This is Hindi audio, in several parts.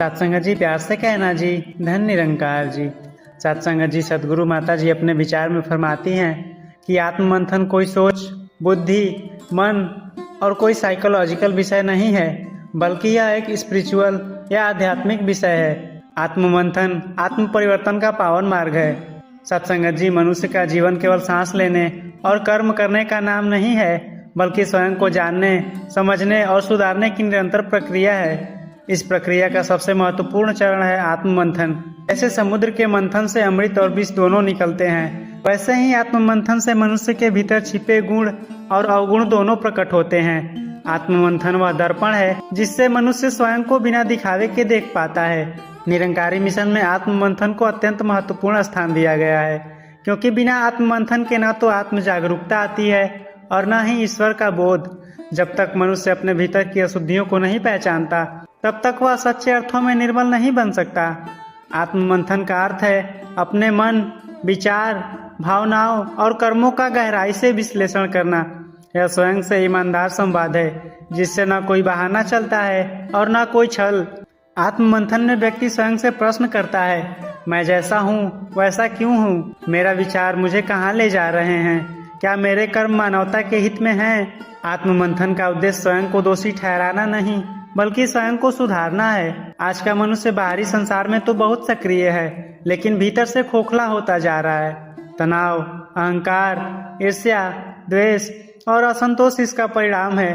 सत्संगत जी, प्यार से कहना जी, धन निरंकार जी। सत्संगत जी, सदगुरु माता जी अपने विचार में फरमाती हैं कि आत्म मंथन कोई सोच, बुद्धि, मन और कोई साइकोलॉजिकल विषय नहीं है, बल्कि यह एक स्पिरिचुअल या आध्यात्मिक विषय है। आत्म मंथन आत्म परिवर्तन का पावन मार्ग है। सत्संगत जी, मनुष्य का जीवन केवल सांस लेने और कर्म करने का नाम नहीं है, बल्कि स्वयं को जानने, समझने और सुधारने की निरंतर प्रक्रिया है। इस प्रक्रिया का सबसे महत्वपूर्ण चरण है आत्म मंथन। जैसे समुद्र के मंथन से अमृत और विष दोनों निकलते हैं, वैसे ही आत्म मंथन से मनुष्य के भीतर छिपे गुण और अवगुण दोनों प्रकट होते हैं। आत्म मंथन वह दर्पण है जिससे मनुष्य स्वयं को बिना दिखावे के देख पाता है। निरंकारी मिशन में आत्म मंथन को अत्यंत महत्वपूर्ण स्थान दिया गया है, क्योंकि बिना आत्म मंथन के न तो आत्म जागरूकता आती है और न ही ईश्वर का बोध। जब तक मनुष्य अपने भीतर की अशुद्धियों को नहीं पहचानता, तब तक वह सच्चे अर्थों में निर्मल नहीं बन सकता। आत्म मंथन का अर्थ है अपने मन, विचार, भावनाओं और कर्मों का गहराई से विश्लेषण करना। यह स्वयं से ईमानदार संवाद है, जिससे न कोई बहाना चलता है और न कोई छल। आत्म मंथन में व्यक्ति स्वयं से प्रश्न करता है, मैं जैसा हूँ वैसा क्यों हूँ? मेरा विचार मुझे कहाँ ले जा रहे हैं? क्या मेरे कर्म मानवता के हित में हैं? आत्म मंथन का उद्देश्य स्वयं को दोषी ठहराना नहीं, बल्कि स्वयं को सुधारना है। आज का मनुष्य बाहरी संसार में तो बहुत सक्रिय है, लेकिन भीतर से खोखला होता जा रहा है। तनाव, अहंकार, ईर्ष्या, द्वेष और असंतोष इसका परिणाम है।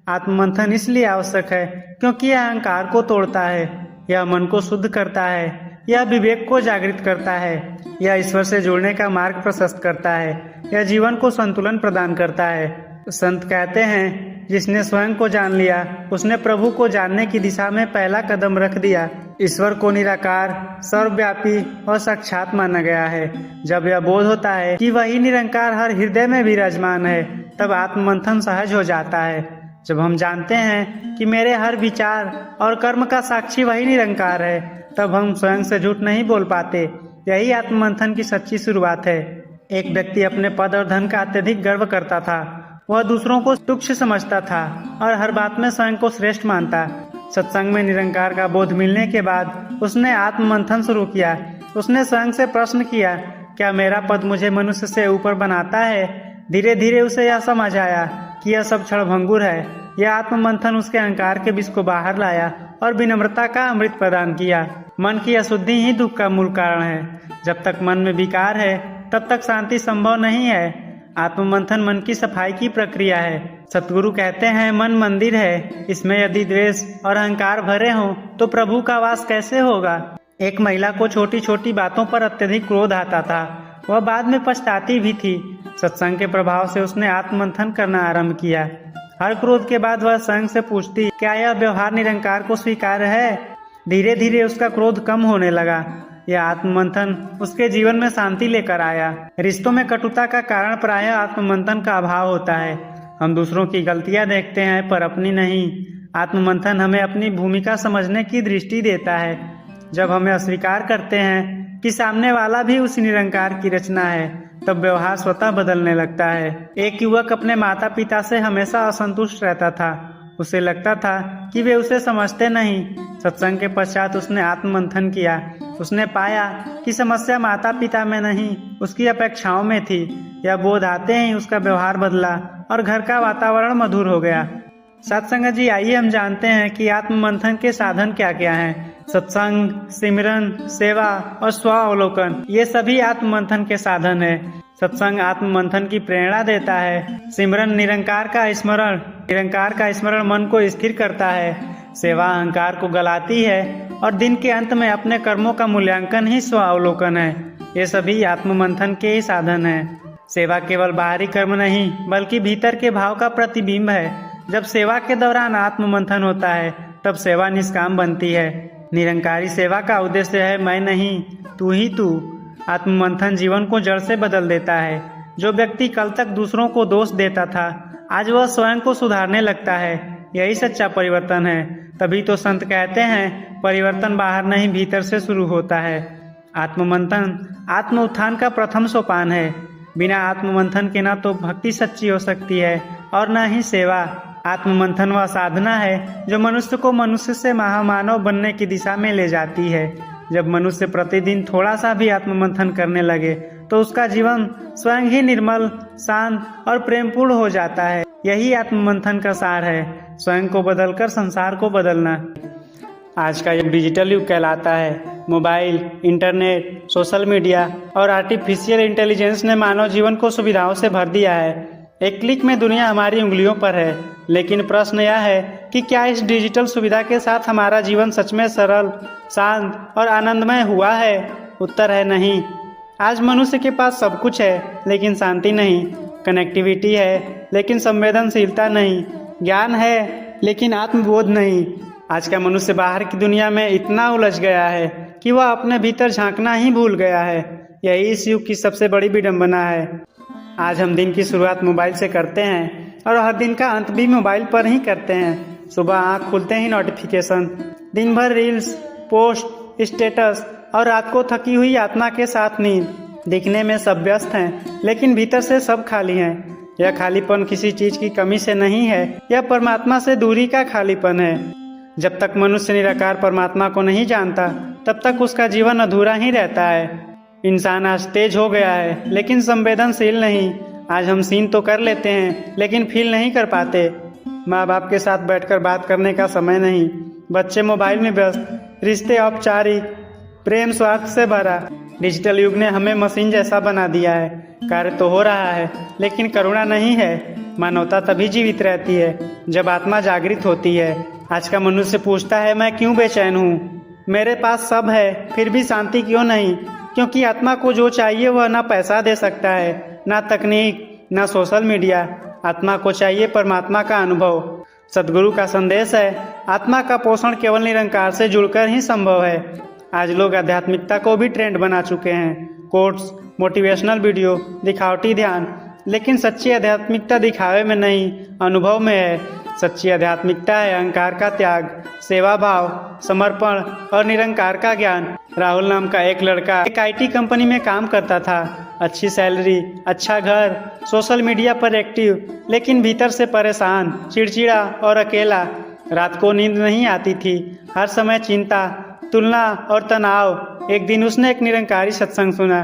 आत्म मंथन इसलिए आवश्यक है क्योंकि यह अहंकार को तोड़ता है, यह मन को शुद्ध करता है, यह विवेक को जागृत करता है, यह ईश्वर से जुड़ने का मार्ग प्रशस्त करता है, यह जीवन को संतुलन प्रदान करता है। संत कहते हैं, जिसने स्वयं को जान लिया, उसने प्रभु को जानने की दिशा में पहला कदम रख दिया। ईश्वर को निराकार, सर्वव्यापी और साक्षात माना गया है। जब यह बोध होता है कि वही निरंकार हर हृदय में विराजमान है, तब आत्म मंथन सहज हो जाता है। जब हम जानते हैं कि मेरे हर विचार और कर्म का साक्षी वही निरंकार है, तब हम स्वयं से झूठ नहीं बोल पाते। यही आत्म मंथन की सच्ची शुरुआत है। एक व्यक्ति अपने पद और धन का अत्यधिक गर्व करता था। वह दूसरों को तुच्छ समझता था और हर बात में स्वयं को श्रेष्ठ मानता। सत्संग में निरंकार का बोध मिलने के बाद उसने आत्म मंथन शुरू किया। उसने स्वयं से प्रश्न किया, क्या मेरा पद मुझे मनुष्य से ऊपर बनाता है? धीरे धीरे उसे यह समझ आया कि यह सब क्षणभंगुर है। यह आत्म मंथन उसके अहंकार के विष को बाहर लाया और विनम्रता का अमृत प्रदान किया। मन की अशुद्धि ही दुख का मूल कारण है। जब तक मन में विकार है, तब तक शांति संभव नहीं है। आत्म मंथन मन की सफाई की प्रक्रिया है। सतगुरु कहते हैं, मन मंदिर है, इसमें यदि द्वेष और अहंकार भरे हों तो प्रभु का वास कैसे होगा? एक महिला को छोटी छोटी बातों पर अत्यधिक क्रोध आता था। वह बाद में पछताती भी थी। सत्संग के प्रभाव से उसने आत्म मंथन करना आरंभ किया। हर क्रोध के बाद वह स्वयं से पूछती, क्या यह व्यवहार निरंकार को स्वीकार्य है? धीरे धीरे उसका क्रोध कम होने लगा। यह आत्म मंथन उसके जीवन में शांति लेकर आया। रिश्तों में कटुता का कारण प्रायः आत्म मंथन का अभाव होता है। हम दूसरों की गलतियां देखते हैं, पर अपनी नहीं। आत्म मंथन हमें अपनी भूमिका समझने की दृष्टि देता है। जब हमें अस्वीकार करते हैं कि सामने वाला भी उस निरंकार की रचना है, तब व्यवहार स्वतः बदलने लगता है। एक युवक अपने माता पिता से हमेशा असंतुष्ट रहता था। उसे लगता था कि वे उसे समझते नहीं। सत्संग के पश्चात उसने आत्म मंथन किया। उसने पाया कि समस्या माता पिता में नहीं, उसकी अपेक्षाओं में थी। यह बोध आते ही उसका व्यवहार बदला और घर का वातावरण मधुर हो गया। सत्संग जी, आइए हम जानते हैं कि आत्म मंथन के साधन क्या क्या हैं। सत्संग, सिमरन, सेवा और स्वावलोकन, ये सभी आत्म मंथन के साधन है। सत्संग आत्म मंथन की प्रेरणा देता है। सिमरन निरंकार का स्मरण मन को स्थिर करता है। सेवा अहंकार को गलाती है और दिन के अंत में अपने कर्मों का मूल्यांकन ही स्वावलोकन है। ये सभी आत्म मंथन के ही साधन है। सेवा केवल बाहरी कर्म नहीं, बल्कि भीतर के भाव का प्रतिबिंब है। जब सेवा के दौरान आत्म मंथन होता है, तब सेवा निष्काम बनती है। निरंकारी सेवा का उद्देश्य है मैं नहीं, तू ही तू। आत्म मंथन जीवन को जड़ से बदल देता है। जो व्यक्ति कल तक दूसरों को दोष देता था, आज वह स्वयं को सुधारने लगता है। यही सच्चा परिवर्तन है। तभी तो संत कहते हैं, परिवर्तन बाहर नहीं भीतर से शुरू होता है। आत्म मंथन आत्म उत्थान का प्रथम सोपान है। बिना आत्म मंथन के ना तो भक्ति सच्ची हो सकती है और न ही सेवा। आत्ममंथन वह साधना है जो मनुष्य को मनुष्य से महामानव बनने की दिशा में ले जाती है। जब मनुष्य प्रतिदिन थोड़ा सा भी आत्ममंथन करने लगे तो उसका जीवन स्वयं ही निर्मल, शांत और प्रेमपूर्ण हो जाता है। यही आत्ममंथन का सार है, स्वयं को बदलकर संसार को बदलना। आज का युग डिजिटल युग कहलाता है। मोबाइल, इंटरनेट, सोशल मीडिया और आर्टिफिशियल इंटेलिजेंस ने मानव जीवन को सुविधाओं से भर दिया है। एक क्लिक में दुनिया हमारी उंगलियों पर है, लेकिन प्रश्न यह है कि क्या इस डिजिटल सुविधा के साथ हमारा जीवन सच में सरल, शांत और आनंदमय हुआ है? उत्तर है नहीं। आज मनुष्य के पास सब कुछ है, लेकिन शांति नहीं। कनेक्टिविटी है, लेकिन संवेदनशीलता नहीं। ज्ञान है, लेकिन आत्मबोध नहीं। आज का मनुष्य बाहर की दुनिया में इतना उलझ गया है कि वह अपने भीतर झांकना ही भूल गया है। यही इस युग की सबसे बड़ी विडंबना है। आज हम दिन की शुरुआत मोबाइल से करते हैं और हर दिन का अंत भी मोबाइल पर ही करते हैं। सुबह आँख खुलते ही नोटिफिकेशन, दिन भर रील्स, पोस्ट, स्टेटस और रात को थकी हुई आत्मा के साथ नींद। दिखने में सब व्यस्त हैं, लेकिन भीतर से सब खाली हैं। यह खालीपन किसी चीज की कमी से नहीं है, यह परमात्मा से दूरी का खालीपन है। जब तक मनुष्य निराकार परमात्मा को नहीं जानता, तब तक उसका जीवन अधूरा ही रहता है। इंसान आज तेज हो गया है, लेकिन संवेदनशील नहीं। आज हम सीन तो कर लेते हैं, लेकिन फील नहीं कर पाते। माँ बाप के साथ बैठकर बात करने का समय नहीं। बच्चे मोबाइल में व्यस्त, रिश्ते औपचारिक, प्रेम स्वार्थ से भरा। डिजिटल युग ने हमें मशीन जैसा बना दिया है। कार्य तो हो रहा है, लेकिन करुणा नहीं है। मानवता तभी जीवित रहती है जब आत्मा जागृत होती है। आज का मनुष्य पूछता है, मैं क्यों बेचैन हूँ? मेरे पास सब है, फिर भी शांति क्यों नहीं? क्योंकि आत्मा को जो चाहिए वह ना पैसा दे सकता है, ना तकनीक, ना सोशल मीडिया। आत्मा को चाहिए परमात्मा का अनुभव। सदगुरु का संदेश है, आत्मा का पोषण केवल निरंकार से जुड़कर ही संभव है। आज लोग आध्यात्मिकता को भी ट्रेंड बना चुके हैं। कोट्स, मोटिवेशनल वीडियो, दिखावटी ध्यान। लेकिन सच्ची आध्यात्मिकता दिखावे में नहीं, अनुभव में है। सच्ची आध्यात्मिकता है अहंकार का त्याग, सेवा भाव, समर्पण और निरंकार का ज्ञान। राहुल नाम का एक लड़का एक IT कंपनी में काम करता था। अच्छी सैलरी, अच्छा घर, सोशल मीडिया पर एक्टिव, लेकिन भीतर से परेशान, चिड़चिड़ा और अकेला। रात को नींद नहीं आती थी, हर समय चिंता, तुलना और तनाव। एक दिन उसने एक निरंकारी सत्संग सुना।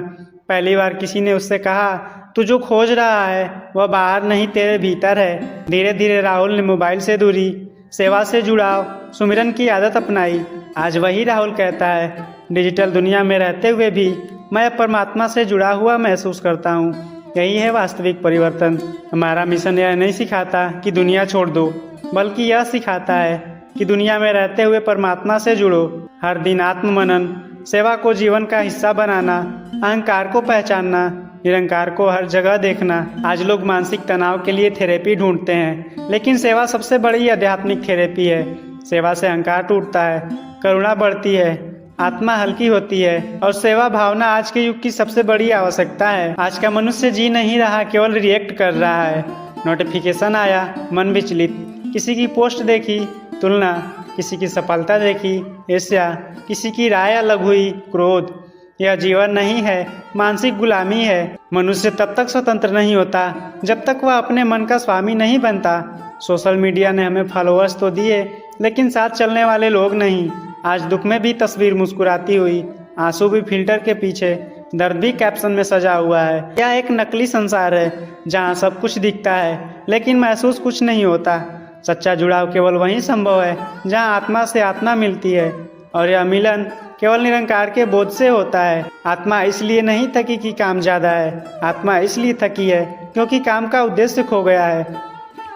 पहली बार किसी ने उससे कहा, तू जो खोज रहा है वह बाहर नहीं, तेरे भीतर है। धीरे धीरे राहुल ने मोबाइल से दूरी, सेवा से जुड़ाव, सुमिरन की आदत अपनाई। आज वही राहुल कहता है, डिजिटल दुनिया में रहते हुए भी मैं परमात्मा से जुड़ा हुआ महसूस करता हूँ। यही है वास्तविक परिवर्तन। हमारा मिशन यह नहीं सिखाता कि दुनिया छोड़ दो, बल्कि यह सिखाता है कि दुनिया में रहते हुए परमात्मा से जुड़ो। हर दिन आत्ममनन, सेवा को जीवन का हिस्सा बनाना, अहंकार को पहचानना, निरंकार को हर जगह देखना। आज लोग मानसिक तनाव के लिए थेरेपी ढूंढते हैं, लेकिन सेवा सबसे बड़ी आध्यात्मिक थेरेपी है। सेवा से अहंकार टूटता है, करुणा बढ़ती है, आत्मा हल्की होती है और सेवा भावना आज के युग की सबसे बड़ी आवश्यकता है। आज का मनुष्य जी नहीं रहा, केवल रिएक्ट कर रहा है। नोटिफिकेशन आया, मन विचलित। किसी की पोस्ट देखी, तुलना। किसी की सफलता देखी, ईर्ष्या। किसी की राय अलग हुई, क्रोध। यह जीवन नहीं है, मानसिक गुलामी है। मनुष्य तब तक स्वतंत्र नहीं होता जब तक वह अपने मन का स्वामी नहीं बनता। सोशल मीडिया ने हमें फॉलोअर्स तो दिए, लेकिन साथ चलने वाले लोग नहीं। आज दुख में भी तस्वीर मुस्कुराती हुई, आंसू भी फिल्टर के पीछे, दर्द भी कैप्शन में सजा हुआ है। यह एक नकली संसार है जहाँ सब कुछ दिखता है, लेकिन महसूस कुछ नहीं होता। सच्चा जुड़ाव केवल वहीं संभव है जहाँ आत्मा से आत्मा मिलती है, और यह मिलन केवल निरंकार के बोध से होता है। आत्मा इसलिए नहीं थकी कि काम ज्यादा है, आत्मा इसलिए थकी है क्योंकि काम का उद्देश्य खो गया है।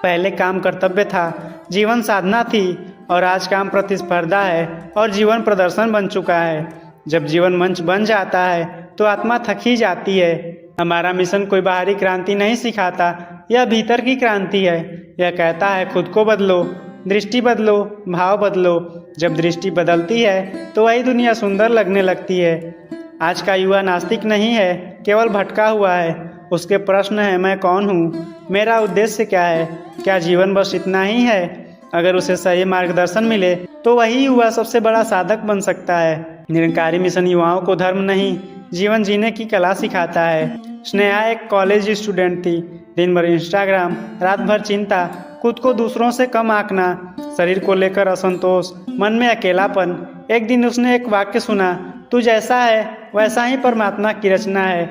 पहले काम कर्तव्य था, जीवन साधना थी, और आज काम प्रतिस्पर्धा है और जीवन प्रदर्शन बन चुका है। जब जीवन मंच बन जाता है तो आत्मा थक ही जाती है। हमारा मिशन कोई बाहरी क्रांति नहीं सिखाता, यह भीतर की क्रांति है। यह कहता है, खुद को बदलो, दृष्टि बदलो, भाव बदलो। जब दृष्टि बदलती है तो वही दुनिया सुंदर लगने लगती है। आज का युवा नास्तिक नहीं है, केवल भटका हुआ है। उसके प्रश्न है, मैं कौन हूँ, मेरा उद्देश्य क्या है, क्या जीवन बस इतना ही है? अगर उसे सही मार्गदर्शन मिले तो वही युवा सबसे बड़ा साधक बन सकता है। निरंकारी मिशन युवाओं को धर्म नहीं, जीवन जीने की कला सिखाता है। स्नेहा एक कॉलेज स्टूडेंट थी। दिन भर इंस्टाग्राम, रात भर चिंता खुद को दूसरों से कम आंकना, शरीर को लेकर असंतोष, मन में अकेलापन। एक दिन उसने एक वाक्य सुना, तू जैसा है वैसा ही परमात्मा की रचना है।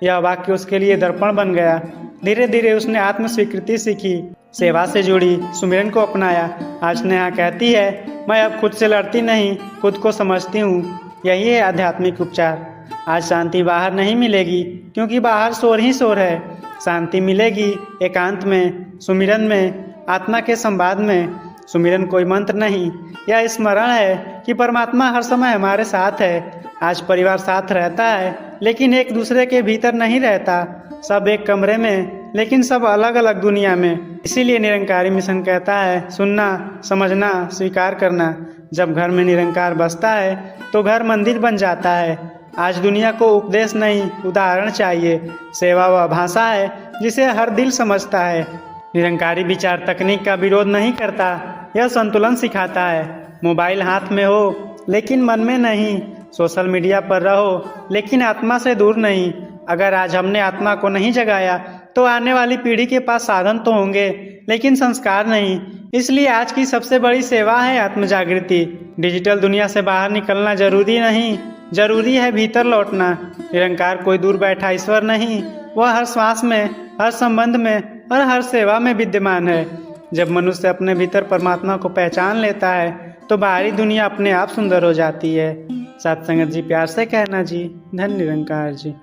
यह वाक्य उसके लिए दर्पण बन गया। धीरे धीरे उसने आत्म स्वीकृति सीखी, सेवा से जुड़ी, सुमिरन को अपनाया। आज नेहा कहती है, मैं अब खुद से लड़ती नहीं, खुद को समझती हूँ। यही है आध्यात्मिक उपचार। आज शांति बाहर नहीं मिलेगी, क्योंकि बाहर शोर ही शोर है। शांति मिलेगी एकांत में, सुमिरन में, आत्मा के संवाद में। सुमिरन कोई मंत्र नहीं, यह स्मरण है कि परमात्मा हर समय हमारे साथ है। आज परिवार साथ रहता है, लेकिन एक दूसरे के भीतर नहीं रहता। सब एक कमरे में, लेकिन सब अलग अलग दुनिया में। इसीलिए निरंकारी मिशन कहता है, सुनना, समझना, स्वीकार करना। जब घर में निरंकार बसता है तो घर मंदिर बन जाता है। आज दुनिया को उपदेश नहीं, उदाहरण चाहिए। सेवा वह भाषा है जिसे हर दिल समझता है। निरंकारी विचार तकनीक का विरोध नहीं करता, यह संतुलन सिखाता है। मोबाइल हाथ में हो लेकिन मन में नहीं, सोशल मीडिया पर रहो लेकिन आत्मा से दूर नहीं। अगर आज हमने आत्मा को नहीं जगाया तो आने वाली पीढ़ी के पास साधन तो होंगे लेकिन संस्कार नहीं। इसलिए आज की सबसे बड़ी सेवा है आत्म जागृति। डिजिटल दुनिया से बाहर निकलना जरूरी नहीं, जरूरी है भीतर लौटना। निरंकार कोई दूर बैठा ईश्वर नहीं, वह हर श्वास में, हर संबंध में और हर सेवा में विद्यमान है। जब मनुष्य अपने भीतर परमात्मा को पहचान लेता है तो बाहरी दुनिया अपने आप सुंदर हो जाती है। सत्संगत जी प्यार से कहना जी, धन्य निरंकार जी।